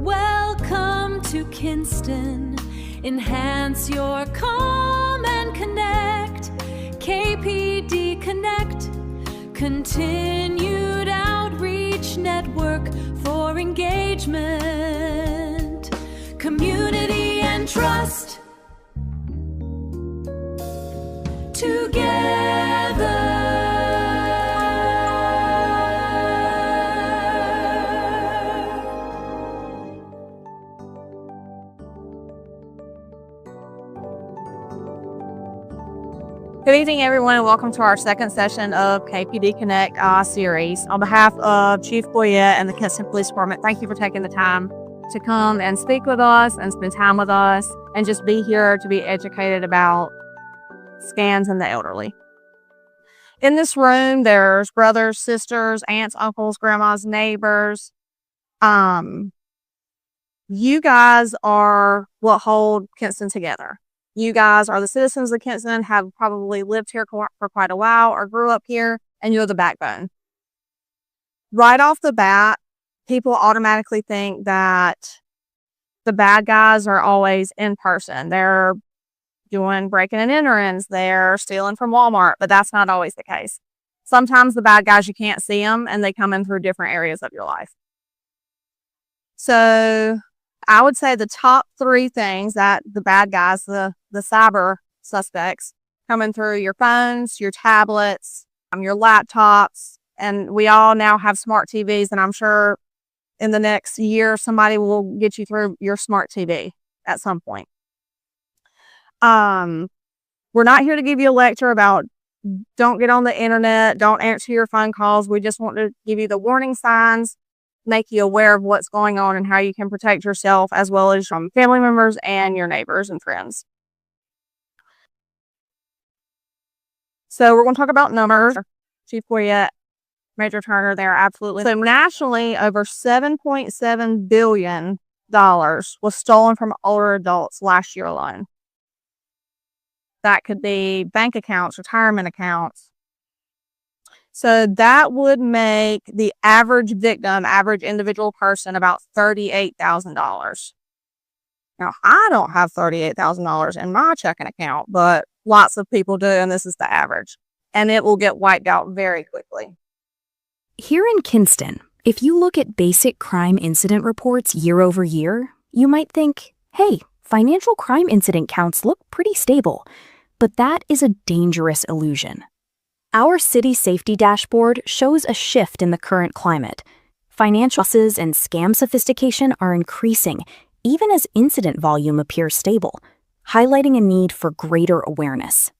Welcome to Kinston. Enhance your calm and connect. KPD Connect. Continued outreach network for engagement, community and trust. Together. Good evening, everyone, and welcome to our second session of KPD Connect series. On behalf of Chief Goyette and the Kinston Police Department, thank you for taking the time to come and speak with us and spend time with us and just be here to be educated about scams and the elderly. In this room, there's brothers, sisters, aunts, uncles, grandmas, neighbors. You guys are what hold Kinston together. You guys are the citizens of Kinston, have probably lived here for quite a while or grew up here, and you're the backbone. Right off the bat, people automatically think that the bad guys are always in person. They're doing breaking and enterings, they're stealing from Walmart, but that's not always the case. Sometimes the bad guys, you can't see them, and they come in through different areas of your life. So I would say the top three things that the bad guys, the cyber suspects, coming through your phones, your tablets, your laptops, and we all now have smart TVs, and I'm sure in the next year somebody will get you through your smart TV at some point. We're not here to give you a lecture about don't get on the internet, don't answer your phone calls. We just want to give you the warning signs, make you aware of what's going on and how you can protect yourself as well as from family members and your neighbors and friends. So we're going to talk about numbers. Chief Goyette, Major Turner there, absolutely. So nationally, over $7.7 billion was stolen from older adults last year alone. That could be bank accounts, retirement accounts. So that would make the average victim, average individual person, about $38,000. Now, I don't have $38,000 in my checking account, but lots of people do, and this is the average. And it will get wiped out very quickly. Here in Kinston, if you look at basic crime incident reports year over year, you might think, hey, financial crime incident counts look pretty stable. But that is a dangerous illusion. Our city safety dashboard shows a shift in the current climate. Financial losses and scam sophistication are increasing, even as incident volume appears stable, highlighting a need for greater awareness.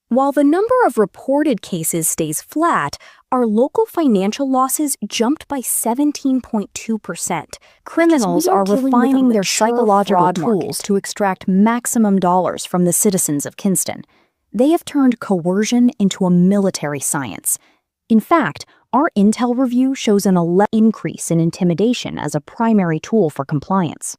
While the number of reported cases stays flat, our local financial losses jumped by 17.2%. Criminals are refining their psychological tools to extract maximum dollars from the citizens of Kinston. They have turned coercion into a military science. In fact, our intel review shows an 11% increase in intimidation as a primary tool for compliance.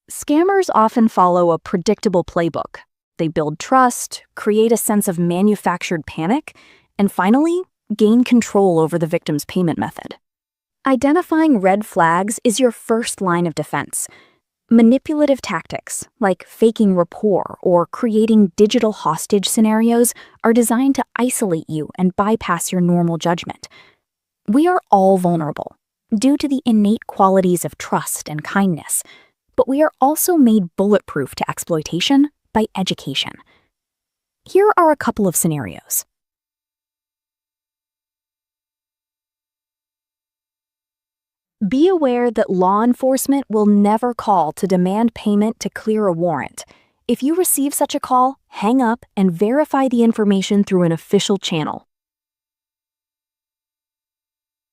Scammers often follow a predictable playbook. They build trust, create a sense of manufactured panic, and finally, gain control over the victim's payment method. Identifying red flags is your first line of defense. Manipulative tactics, like faking rapport or creating digital hostage scenarios, are designed to isolate you and bypass your normal judgment. We are all vulnerable due to the innate qualities of trust and kindness, but we are also made bulletproof to exploitation by education. Here are a couple of scenarios. Be aware that law enforcement will never call to demand payment to clear a warrant. If you receive such a call, hang up and verify the information through an official channel.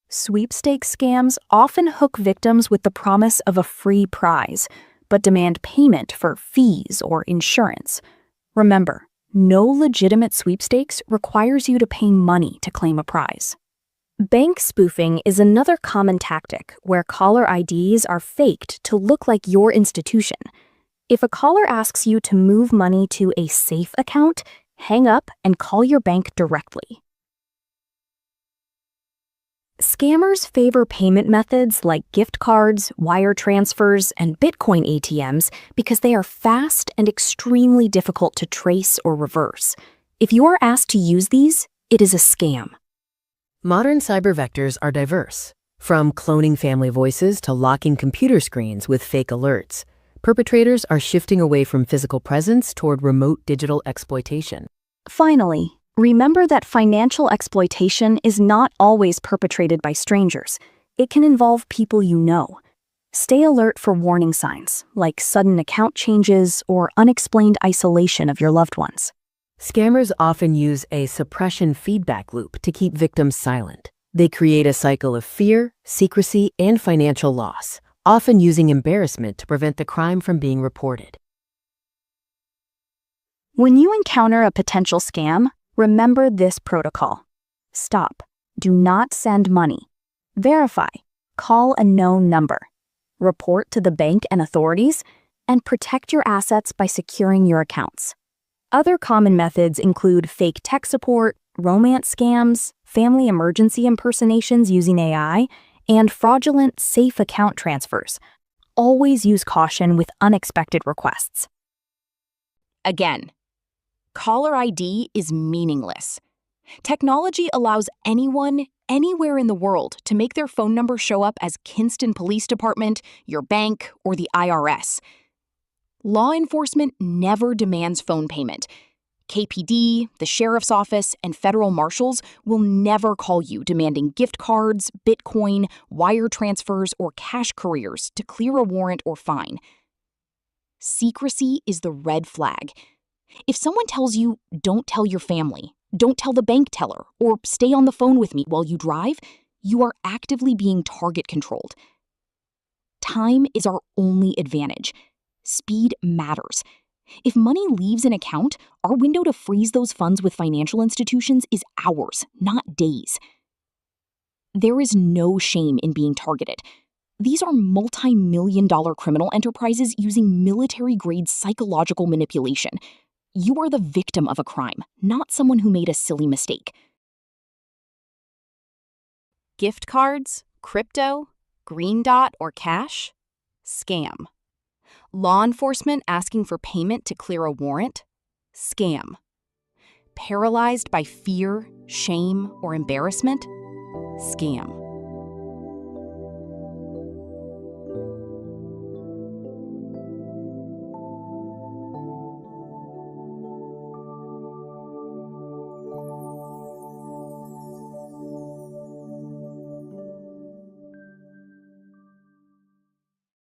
Sweepstakes scams often hook victims with the promise of a free prize, but demand payment for fees or insurance. Remember, no legitimate sweepstakes requires you to pay money to claim a prize. Bank spoofing is another common tactic where caller IDs are faked to look like your institution. If a caller asks you to move money to a safe account, hang up and call your bank directly. Scammers favor payment methods like gift cards, wire transfers, and Bitcoin ATMs because they are fast and extremely difficult to trace or reverse. If you are asked to use these, it is a scam. Modern cyber vectors are diverse, from cloning family voices to locking computer screens with fake alerts. Perpetrators are shifting away from physical presence toward remote digital exploitation. Finally, remember that financial exploitation is not always perpetrated by strangers. It can involve people you know. Stay alert for warning signs, like sudden account changes or unexplained isolation of your loved ones. Scammers often use a suppression feedback loop to keep victims silent. They create a cycle of fear, secrecy, and financial loss, often using embarrassment to prevent the crime from being reported. When you encounter a potential scam, remember this protocol. Stop. Do not send money. Verify. Call a known number. Report to the bank and authorities, and protect your assets by securing your accounts. Other common methods include fake tech support, romance scams, family emergency impersonations using AI, and fraudulent safe account transfers. Always use caution with unexpected requests. Again, caller ID is meaningless. Technology allows anyone, anywhere in the world to make their phone number show up as Kinston Police Department, your bank, or the IRS. Law enforcement never demands phone payment. KPD, the sheriff's office, and federal marshals will never call you demanding gift cards, Bitcoin, wire transfers, or cash couriers to clear a warrant or fine. Secrecy is the red flag. If someone tells you, "Don't tell your family," "Don't tell the bank teller," or "Stay on the phone with me while you drive," you are actively being target controlled. Time is our only advantage. Speed matters. If money leaves an account, our window to freeze those funds with financial institutions is hours, not days. There is no shame in being targeted. These are multi-million-dollar criminal enterprises using military-grade psychological manipulation. You are the victim of a crime, not someone who made a silly mistake. Gift cards, crypto, green dot, or cash? Scam. Law enforcement asking for payment to clear a warrant? Scam. Paralyzed by fear, shame, or embarrassment? Scam.